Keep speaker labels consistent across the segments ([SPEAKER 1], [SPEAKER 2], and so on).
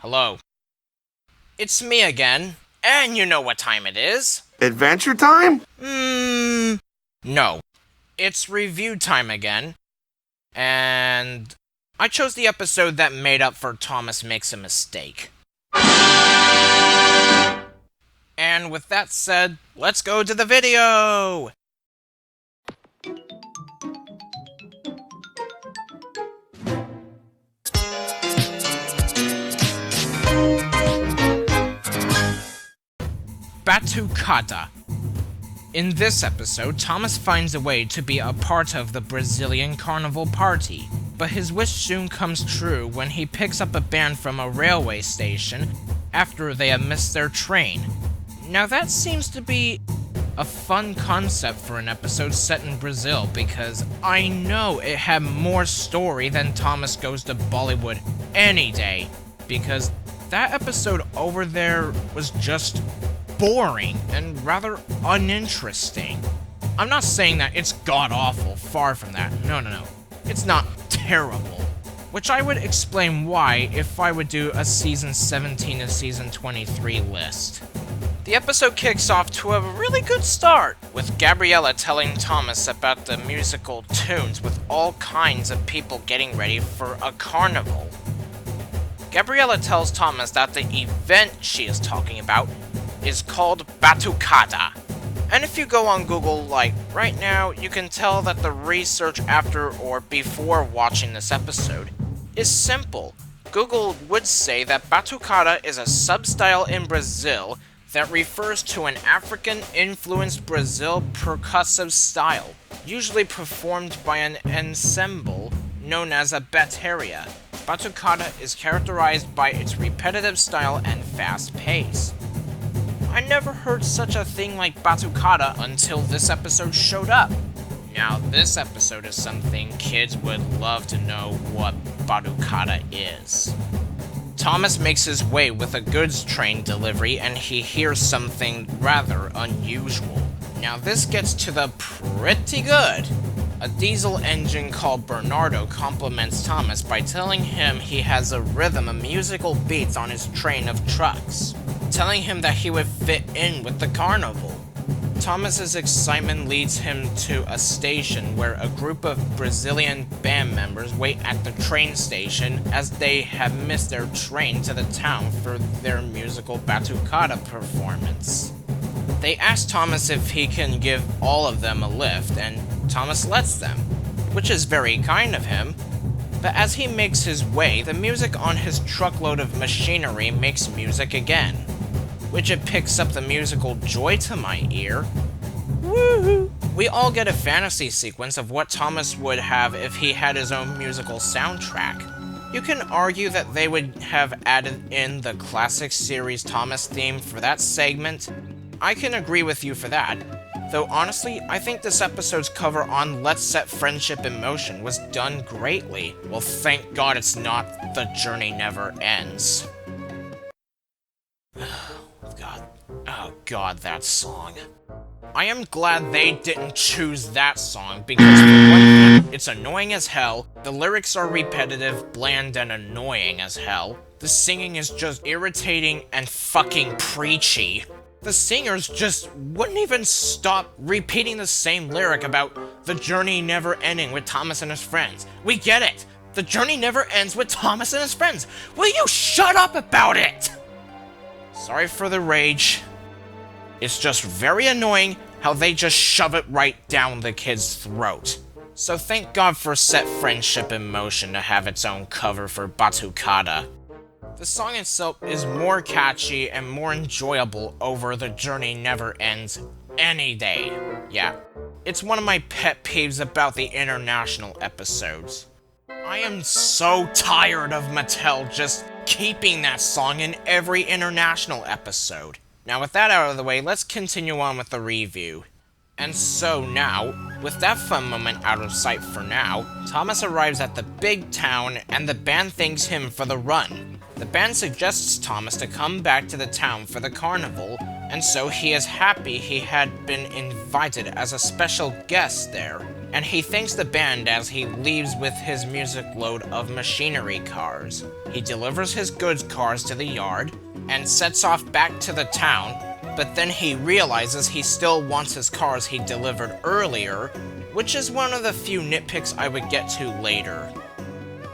[SPEAKER 1] Hello. It's me again, and you know what time it is.
[SPEAKER 2] Adventure time?
[SPEAKER 1] No. It's review time again, and I chose the episode that made up for Thomas Makes a Mistake. And with that said, let's go to the video! Batucada. In this episode, Thomas finds a way to be a part of the Brazilian carnival party, but his wish soon comes true when he picks up a band from a railway station after they have missed their train. Now that seems to be a fun concept for an episode set in Brazil, because I know it had more story than Thomas Goes to Bollywood any day, because that episode over there was just boring and rather uninteresting. I'm not saying that it's god-awful, far from that. No. It's not terrible. Which I would explain why if I would do a season 17 to season 23 list. The episode kicks off to a really good start, with Gabriella telling Thomas about the musical tunes with all kinds of people getting ready for a carnival. Gabriella tells Thomas that the event she is talking about is called Batucada. And if you go on Google, like, right now, you can tell that the research after or before watching this episode is simple. Google would say that Batucada is a sub-style in Brazil that refers to an African-influenced Brazil percussive style, usually performed by an ensemble known as a bateria. Batucada is characterized by its repetitive style and fast pace. I never heard such a thing like Batucada until this episode showed up. Now, this episode is something kids would love to know what Batucada is. Thomas makes his way with a goods train delivery and he hears something rather unusual. Now, this gets to the pretty good. A diesel engine called Bernardo compliments Thomas by telling him he has a rhythm of musical beats on his train of trucks, telling him that he would fit in with the carnival. Thomas's excitement leads him to a station where a group of Brazilian band members wait at the train station as they have missed their train to the town for their musical Batucada performance. They ask Thomas if he can give all of them a lift, and Thomas lets them, which is very kind of him. But as he makes his way, the music on his truckload of machinery makes music again, which it picks up the musical joy to my ear. Woohoo! We all get a fantasy sequence of what Thomas would have if he had his own musical soundtrack. You can argue that they would have added in the classic series Thomas theme for that segment. I can agree with you for that. Though honestly, I think this episode's cover on Let's Set Friendship in Motion was done greatly. Well, thank God it's not The Journey Never Ends. God, that song. I am glad they didn't choose that song, because for one thing, it's annoying as hell, the lyrics are repetitive, bland, and annoying as hell, the singing is just irritating and fucking preachy. The singers just wouldn't even stop repeating the same lyric about the journey never ending with Thomas and his friends. We get it! The journey never ends with Thomas and his friends! Will you shut up about it?! Sorry for the rage. It's just very annoying how they just shove it right down the kid's throat. So thank God for Set Friendship in Motion to have its own cover for Batucada. The song itself is more catchy and more enjoyable over The Journey Never Ends any day. Yeah, it's one of my pet peeves about the international episodes. I am so tired of Mattel just keeping that song in every international episode. Now with that out of the way, let's continue on with the review. And so now, with that fun moment out of sight for now, Thomas arrives at the big town and the band thanks him for the run. The band suggests Thomas to come back to the town for the carnival, and so he is happy he had been invited as a special guest there. and he thanks the band as he leaves with his music load of machinery cars. He delivers his goods cars to the yard, and sets off back to the town, but then he realizes he still wants his cars he delivered earlier, which is one of the few nitpicks I would get to later.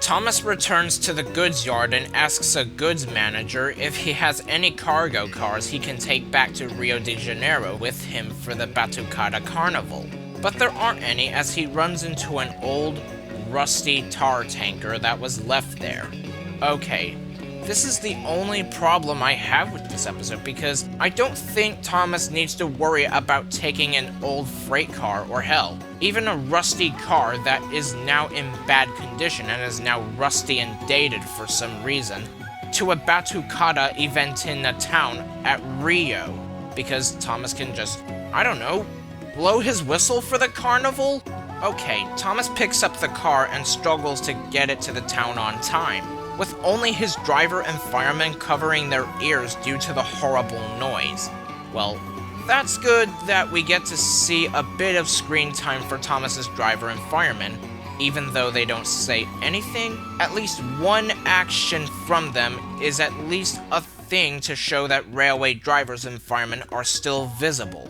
[SPEAKER 1] Thomas returns to the goods yard and asks a goods manager if he has any cargo cars he can take back to Rio de Janeiro with him for the Batucada Carnival. But there aren't any, as he runs into an old, rusty tar tanker that was left there. Okay, this is the only problem I have with this episode, because I don't think Thomas needs to worry about taking an old freight car, or hell, even a rusty car that is now in bad condition and is now rusty and dated for some reason, to a Batucada event in the town at Rio, because Thomas can just, I don't know, blow his whistle for the carnival? Okay, Thomas picks up the car and struggles to get it to the town on time, with only his driver and fireman covering their ears due to the horrible noise. Well, that's good that we get to see a bit of screen time for Thomas's driver and fireman. Even though they don't say anything, at least one action from them is at least a thing to show that railway drivers and firemen are still visible.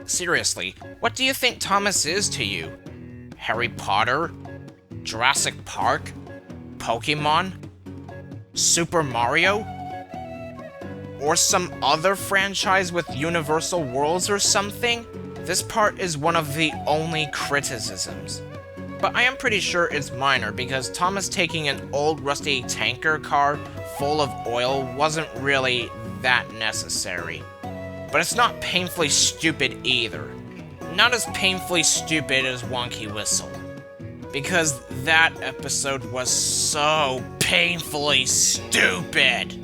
[SPEAKER 1] Seriously, what do you think Thomas is to you? Harry Potter? Jurassic Park? Pokemon? Super Mario? Or some other franchise with universal worlds or something? This part is one of the only criticisms. But I am pretty sure it's minor, because Thomas taking an old rusty tanker car full of oil wasn't really that necessary. But it's not painfully stupid either. Not as painfully stupid as Wonky Whistle. Because that episode was so painfully stupid.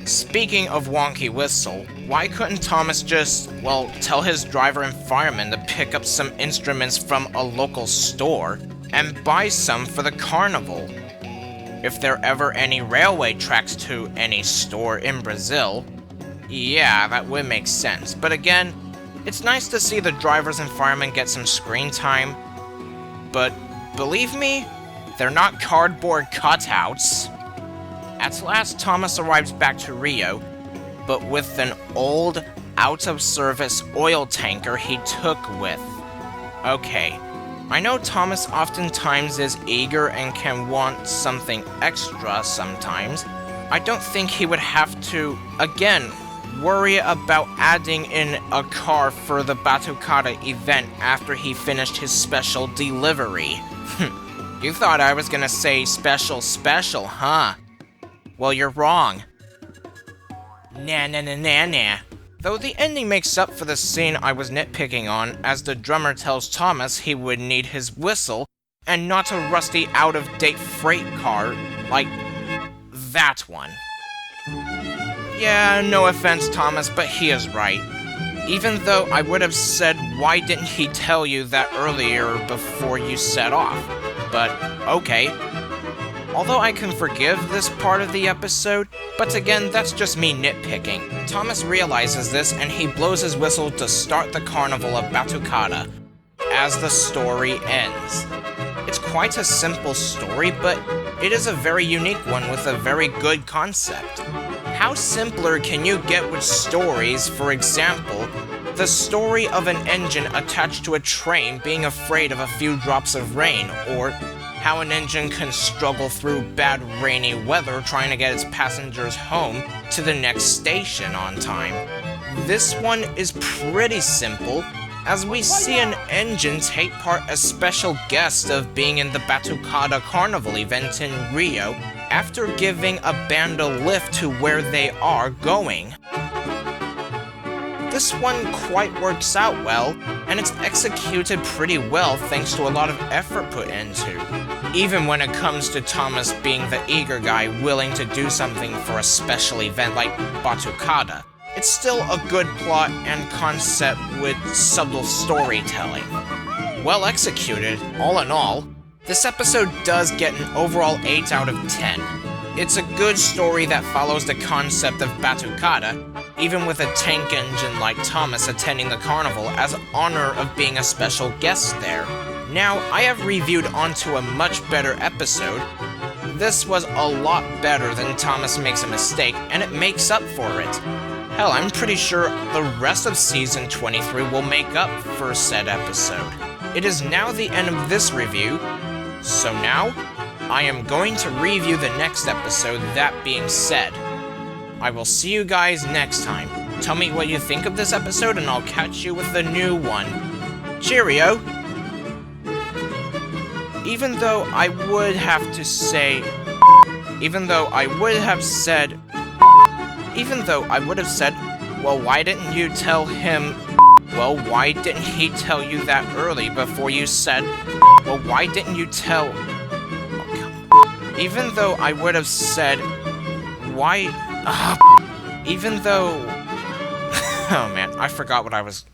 [SPEAKER 1] Speaking of Wonky Whistle, why couldn't Thomas just, well, tell his driver and fireman to pick up some instruments from a local store and buy some for the carnival? If there are ever any railway tracks to any store in Brazil, yeah, that would make sense. But again, it's nice to see the drivers and firemen get some screen time, but believe me, they're not cardboard cutouts. At last, Thomas arrives back to Rio, but with an old, out-of-service oil tanker he took with. Okay, I know Thomas oftentimes is eager and can want something extra sometimes. I don't think he would have to, again, worry about adding in a car for the Batucada event after he finished his special delivery. You thought I was gonna say special, huh? Well, you're wrong. Nah. Though the ending makes up for the scene I was nitpicking on, as the drummer tells Thomas he would need his whistle, and not a rusty, out-of-date freight car, like that one. Yeah, no offense, Thomas, but he is right. Even though I would have said, why didn't he tell you that earlier before you set off? But, okay. Although I can forgive this part of the episode, but again, that's just me nitpicking. Thomas realizes this, and he blows his whistle to start the carnival of Batucada, as the story ends. It's quite a simple story, but it is a very unique one with a very good concept. How simpler can you get with stories? For example, the story of an engine attached to a train being afraid of a few drops of rain, or how an engine can struggle through bad rainy weather trying to get its passengers home to the next station on time. This one is pretty simple, as we see an engine take part as special guest of being in the Batucada Carnival event in Rio, after giving a band a lift to where they are going. This one quite works out well, and it's executed pretty well thanks to a lot of effort put into. Even when it comes to Thomas being the eager guy willing to do something for a special event like Batucada, it's still a good plot and concept with subtle storytelling. Well executed, all in all. This episode does get an overall 8 out of 10. It's a good story that follows the concept of Batucada, even with a tank engine like Thomas attending the carnival as honor of being a special guest there. Now, I have reviewed onto a much better episode. This was a lot better than Thomas Makes a Mistake, and it makes up for it. Hell, I'm pretty sure the rest of Season 23 will make up for said episode. It is now the end of this review, so now, I am going to review the next episode. That being said, I will see you guys next time. Tell me what you think of this episode, and I'll catch you with the new one. Cheerio! Even though I would have said, well, why didn't you tell him, well, why didn't he tell you that early before you said, well, why didn't you tell, even though I would have said, why, even though, oh man, I forgot what I was